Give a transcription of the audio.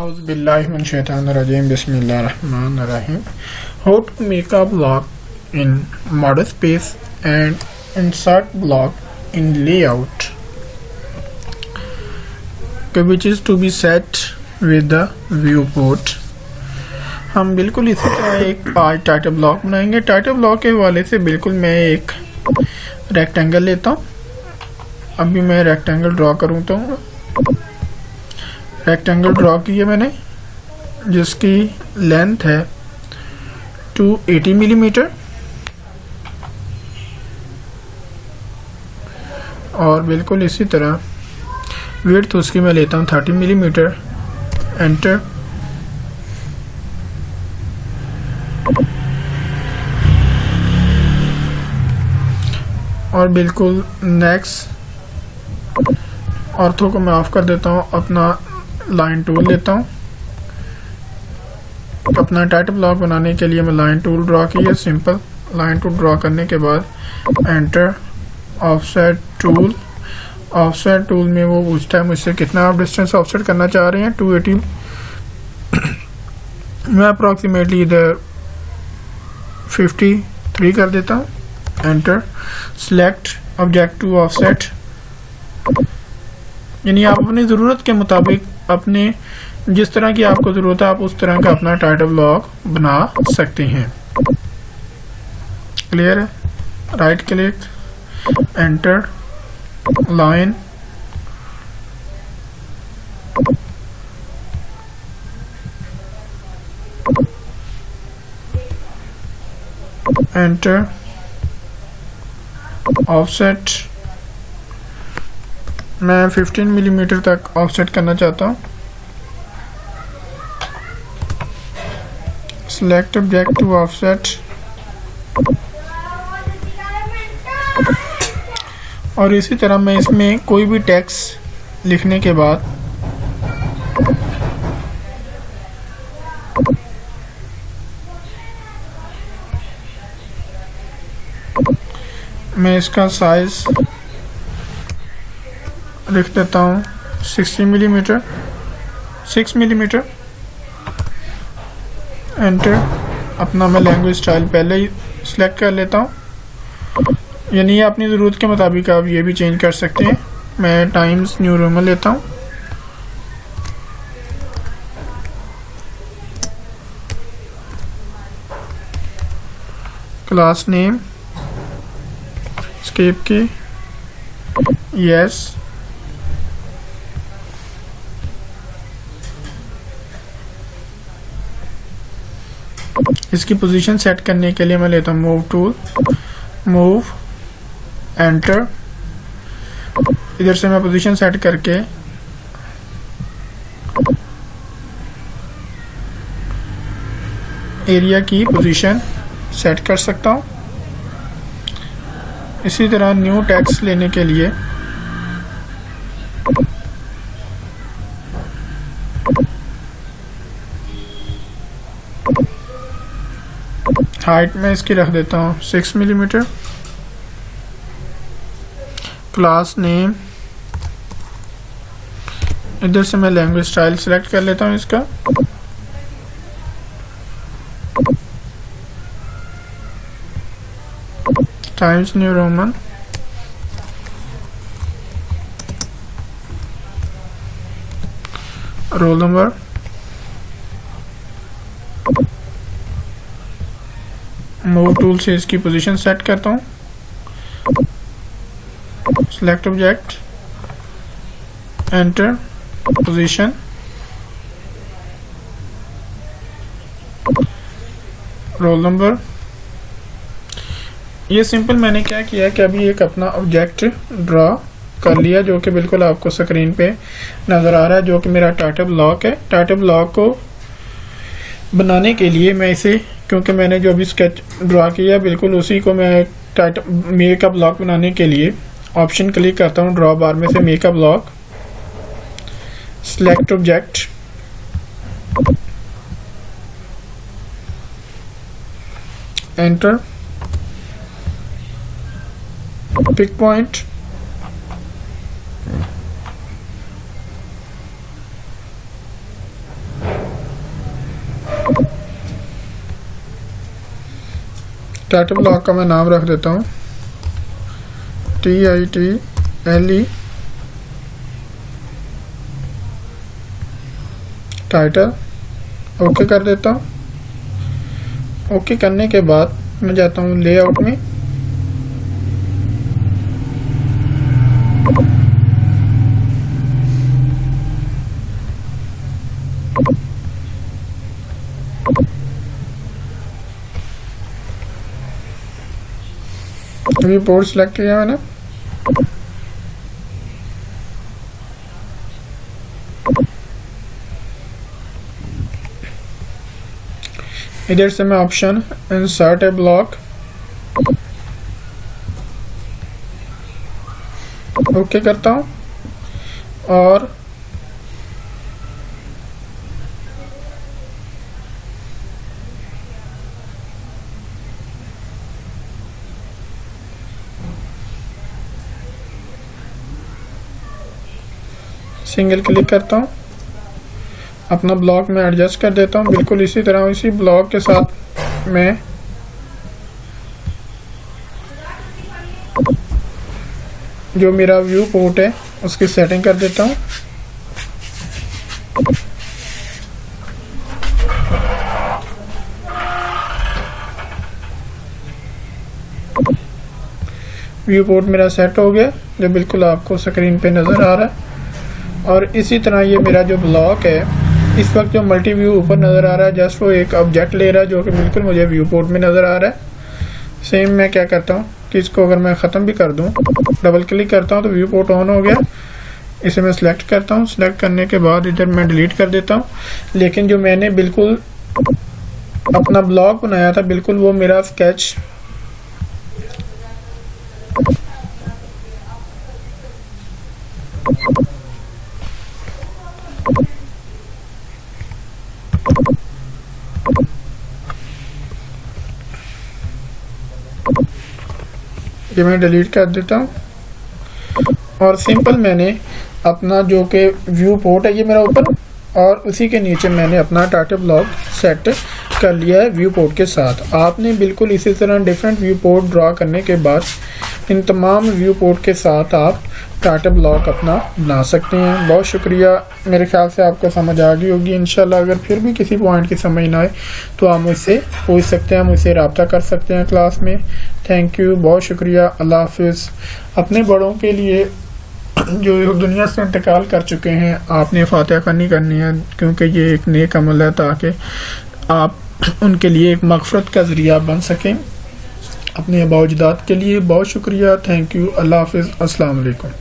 Auzubillahiminash-shaytanir-rajim. Bismillahir-rahmanir-rahim. How to make a block in model space and insert block in layout, which is to be set with the viewport. हम बिल्कुल इसी तरह एक आज title block बनाएंगे। Title block के हवाले से बिल्कुल मैं एक रेक्टेंगल लेता हूँ। अभी मैं रेक्टेंगल ड्रॉ करूँ तो रेक्टेंगल ड्रॉ किया मैंने, जिसकी लेंथ है 280 मिलीमीटर और बिल्कुल इसी तरह विड्थ उसकी मैं लेता हूँ 30 मिलीमीटर। एंटर। और बिल्कुल नेक्स्ट ऑर्थो को मैं ऑफ कर देता हूँ। अपना लाइन टूल लेता हूँ। अपना टाइटल ब्लॉक बनाने के लिए मैं लाइन टूल ड्रॉ किया। सिंपल लाइन टूल ड्रॉ करने के बाद enter. Offset tool. Offset tool में वो पूछता है मुझसे कितना आप डिस्टेंस ऑफसेट करना चाह रहे हैं। 280 मैं अप्रॉक्सीमेटली इधर 53 कर देता हूँ। Enter. Select object to offset, यानी आप अपनी ज़रूरत के मुताबिक अपने जिस तरह की आपको ज़रूरत है आप उस तरह का अपना टाइटल ब्लॉक बना सकते हैं। क्लियर है। Right click, enter, line, enter, offset मैं 15 मिलीमीटर तक ऑफसेट करना चाहता हूँ। सिलेक्ट ऑब्जेक्ट टू ऑफसेट और इसी तरह मैं इसमें कोई भी टेक्स्ट लिखने के बाद मैं इसका साइज लिख देता हूँ 6 मिलीमीटर। एंटर। अपना मैं लैंग्वेज स्टाइल पहले ही सिलेक्ट कर लेता हूँ, यानी अपनी ज़रूरत के मुताबिक आप ये भी चेंज कर सकते हैं। मैं टाइम्स न्यू रोमन लेता हूँ। क्लास नेम स्केप की यस। इसकी पोजीशन सेट करने के लिए मैं लेता हूँ मूव टूल। Move, enter. इधर से मैं पोजीशन सेट करके एरिया की पोजीशन सेट कर सकता हूँ। इसी तरह न्यू टेक्स्ट लेने के लिए हाइट में इसकी रख देता हूँ 6 मिलीमीटर। क्लास नेम, इधर से मैं लैंग्वेज स्टाइल सेलेक्ट कर लेता हूँ इसका। Times new Roman. Roll number, move tool से इसकी पोजीशन सेट करता हूँ। Select object, enter, position, roll number. ये सिंपल मैंने क्या किया कि अभी एक अपना ऑब्जेक्ट ड्रॉ कर लिया जो कि बिल्कुल आपको स्क्रीन पे नज़र आ रहा है, जो कि मेरा टाइटल ब्लॉक है। टाइटल ब्लॉक को बनाने के लिए मैं इसे, क्योंकि मैंने जो अभी स्केच ड्रॉ किया बिल्कुल उसी को मैं टाइटल मेक अ ब्लॉक बनाने के लिए ऑप्शन क्लिक करता हूँ ड्रॉ बार में से make a block. Select object, enter, pick point, title block का मैं नाम रख देता हूँ TITLE टाइटल। ओके कर देता हूँ। ओके करने के बाद मैं जाता हूँ लेआउट में। व्यूपोर्ट सेलेक्ट किया मैंने। इधर से मैं ऑप्शन इंसर्ट ए ब्लॉक ओके करता हूँ और सिंगल क्लिक करता हूँ। अपना ब्लॉक में एडजस्ट कर देता हूँ बिल्कुल इसी तरह। इसी ब्लॉक के साथ मैं जो मेरा व्यू पोर्ट है उसकी सेटिंग कर देता हूँ। व्यू पोर्ट मेरा सेट हो गया जो बिल्कुल आपको स्क्रीन पे नज़र आ रहा है। और इसी तरह ये मेरा जो ब्लॉक है इस वक्त जो मल्टी व्यू ऊपर नज़र आ रहा है जस्ट वो एक ऑब्जेक्ट ले रहा है जो कि बिल्कुल मुझे व्यू पोर्ट में नज़र आ रहा है। सेम मैं क्या करता हूँ कि इसको अगर मैं ख़त्म भी कर दूँ, डबल क्लिक करता हूँ तो व्यू पोर्ट ऑन हो गया। इसे मैं सिलेक्ट करता हूँ। सिलेक्ट करने के बाद इधर मैं डिलीट कर देता हूँ। लेकिन जो मैंने बिल्कुल अपना ब्लॉक बनाया था बिल्कुल वो मेरा स्केच ये मैं डिलीट कर देता हूँ। और सिंपल मैंने अपना जो कि व्यू पोर्ट है ये मेरा ऊपर और उसी के नीचे मैंने अपना टाइटल ब्लॉक सेट कर लिया है व्यू पोर्ट के साथ। आपने बिल्कुल इसी तरह डिफरेंट व्यू पोर्ट ड्रा करने के बाद इन तमाम व्यू पोर्ट के साथ आप टाइटल ब्लॉक अपना बना सकते हैं। बहुत शुक्रिया। मेरे ख्याल से आपको समझ आ गई होगी। इंशाल्लाह अगर फिर भी किसी पॉइंट की समझ ना आए तो आप मुझसे पूछ सकते हैं, मुझसे रब्ता कर सकते हैं क्लास में। थैंक यू, बहुत शुक्रिया। अल्लाह हाफिज़। अपने बड़ों के लिए जो दुनिया से इंतकाल कर चुके हैं आपने फातिहा करनी है क्योंकि ये एक नेक अमल है ताकि आप उनके लिए एक मग़फ़िरत का ज़रिया बन सकें। अपने आबा-ओ-अजदाद के लिए बहुत शुक्रिया। Thank you. अल्लाह हाफिज़। अस्सलाम वालेकुम।